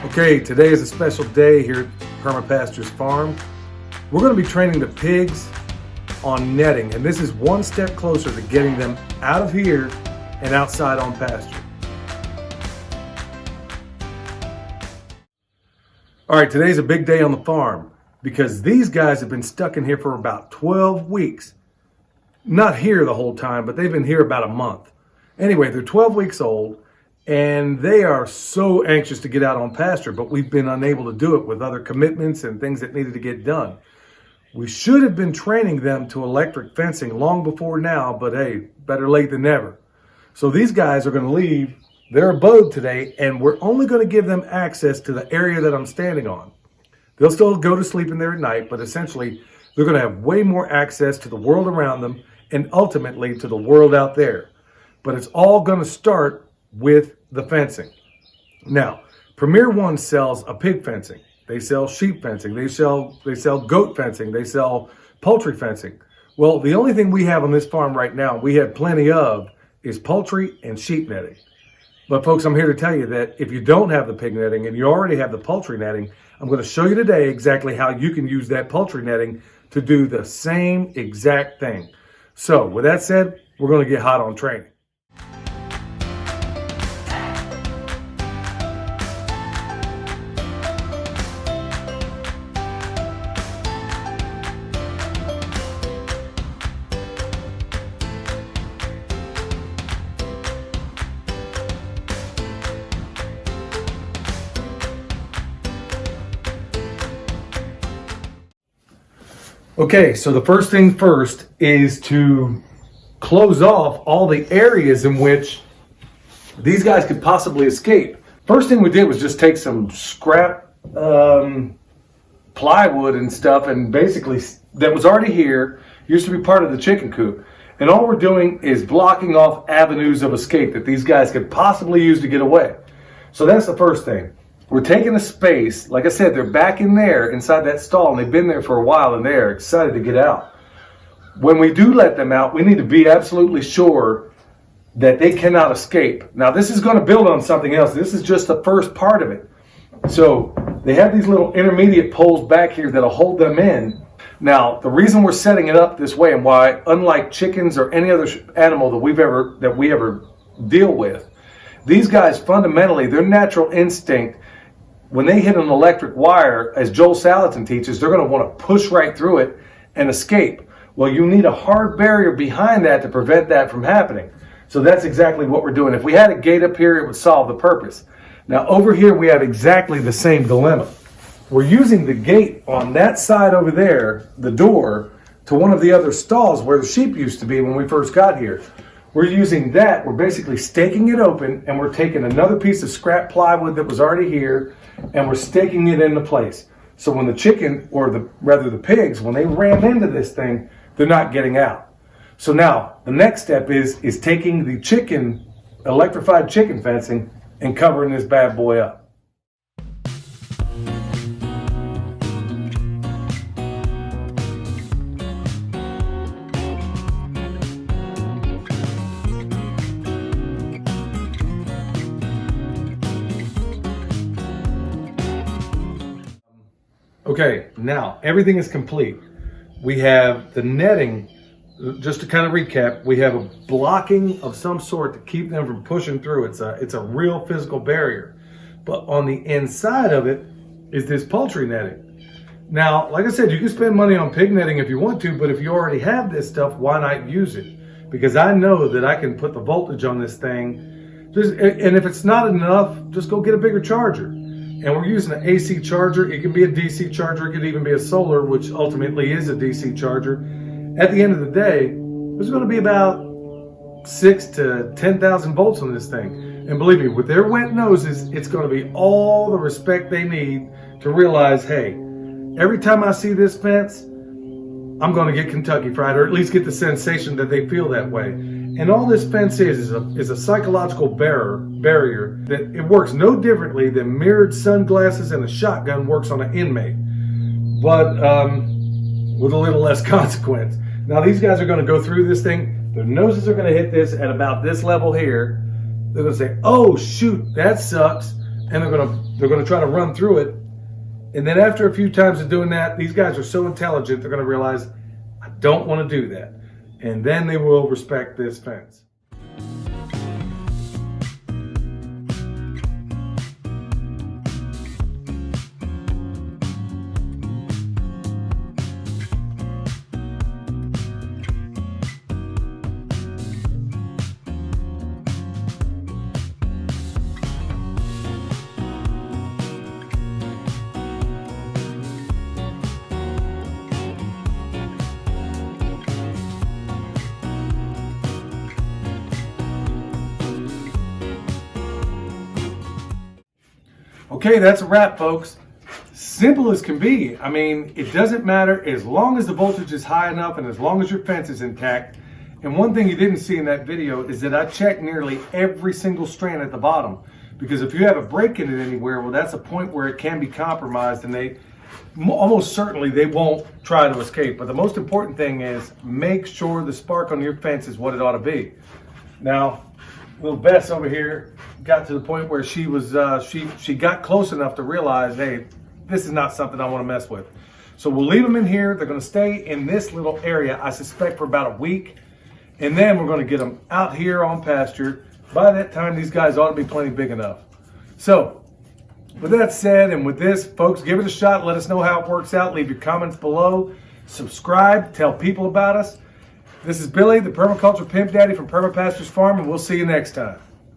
Okay, today is a special day here at Perma Pastures Farm. We're going to be training the pigs on netting, and this is one step closer to getting them out of here and outside on pasture. All right, today's a big day on the farm because these guys have been stuck in here for about 12 weeks. Not here the whole time, but they've been here about a month. Anyway, they're 12 weeks old. And they are so anxious to get out on pasture, but we've been unable to do it with other commitments and things that needed to get done. We should have been training them to electric fencing long before now, but hey, better late than never. So these guys are going to leave their abode today, and we're only going to give them access to the area that I'm standing on. They'll still go to sleep in there at night, but essentially they're going to have way more access to the world around them and ultimately to the world out there. But it's all going to start with the fencing. Now, Premier One sells a pig fencing. They sell sheep fencing. They sell goat fencing. They sell poultry fencing. Well, the only thing we have on this farm right now, we have plenty of, is poultry and sheep netting. But folks, I'm here to tell you that if you don't have the pig netting and you already have the poultry netting, I'm going to show you today exactly how you can use that poultry netting to do the same exact thing. So with that said, we're going to get hot on training. Okay, so the first thing first is to close off all the areas in which these guys could possibly escape. First thing we did was just take some scrap plywood and stuff, and basically that was already here, used to be part of the chicken coop. And all we're doing is blocking off avenues of escape that these guys could possibly use to get away. So that's the first thing. We're taking a space, like I said, they're back in there inside that stall, and they've been there for a while, and they're excited to get out. When we do let them out, we need to be absolutely sure that they cannot escape. Now, this is going to build on something else. This is just the first part of it. So they have these little intermediate poles back here that'll hold them in. Now, the reason we're setting it up this way and why, unlike chickens or any other animal that we ever deal with, these guys fundamentally, their natural instinct, when they hit an electric wire, as Joel Salatin teaches, they're going to want to push right through it and escape. Well, you need a hard barrier behind that to prevent that from happening. So that's exactly what we're doing. If we had a gate up here, it would solve the purpose. Now over here, we have exactly the same dilemma. We're using the gate on that side over there, the door, to one of the other stalls where the sheep used to be when we first got here. We're using that, we're basically staking it open, and we're taking another piece of scrap plywood that was already here, and we're staking it into place. So when the chicken, or the pigs, when they ram into this thing, they're not getting out. So now, the next step is taking the electrified chicken fencing and covering this bad boy up. Okay, now everything is complete. We have the netting, just to kind of recap, we have a blocking of some sort to keep them from pushing through. It's a real physical barrier. But on the inside of it is this poultry netting. Now, like I said, you can spend money on pig netting if you want to, but if you already have this stuff, why not use it? Because I know that I can put the voltage on this thing, and if it's not enough, just go get a bigger charger. And we're using an AC charger. It can be a DC charger. It could even be a solar, which ultimately is a DC charger. At the end of the day, there's going to be about 6,000 to 10,000 volts on this thing. And believe me, with their wet noses, it's going to be all the respect they need to realize, hey, every time I see this fence, I'm going to get Kentucky Fried, or at least get the sensation that they feel that way. And all this fence is a psychological barrier that it works no differently than mirrored sunglasses and a shotgun works on an inmate, but with a little less consequence. Now these guys are going to go through this thing. Their noses are going to hit this at about this level here. They're going to say, oh shoot, that sucks. and they're gonna try to run through it. And then after a few times of doing that, these guys are so intelligent, they're gonna realize, I don't want to do that. And then they will respect this fence. Okay, that's a wrap, folks. Simple as can be. I mean, it doesn't matter as long as the voltage is high enough and as long as your fence is intact. And one thing you didn't see in that video is that I checked nearly every single strand at the bottom. Because if you have a break in it anywhere, well, that's a point where it can be compromised, and they almost certainly they won't try to escape. But the most important thing is make sure the spark on your fence is what it ought to be. Now, little Bess over here got to the point where she was she got close enough to realize, hey, this is not something I want to mess with. So we'll leave them in here. They're going to stay in this little area, I suspect, for about a week, and then we're going to get them out here on pasture. By that time, these guys ought to be plenty big enough. So with that said, and with this, folks, give it a shot. Let us know how it works out. Leave your comments below. Subscribe. Tell people about us. This is Billy, the permaculture pimp daddy from Perma Pastures Farm, and we'll see you next time.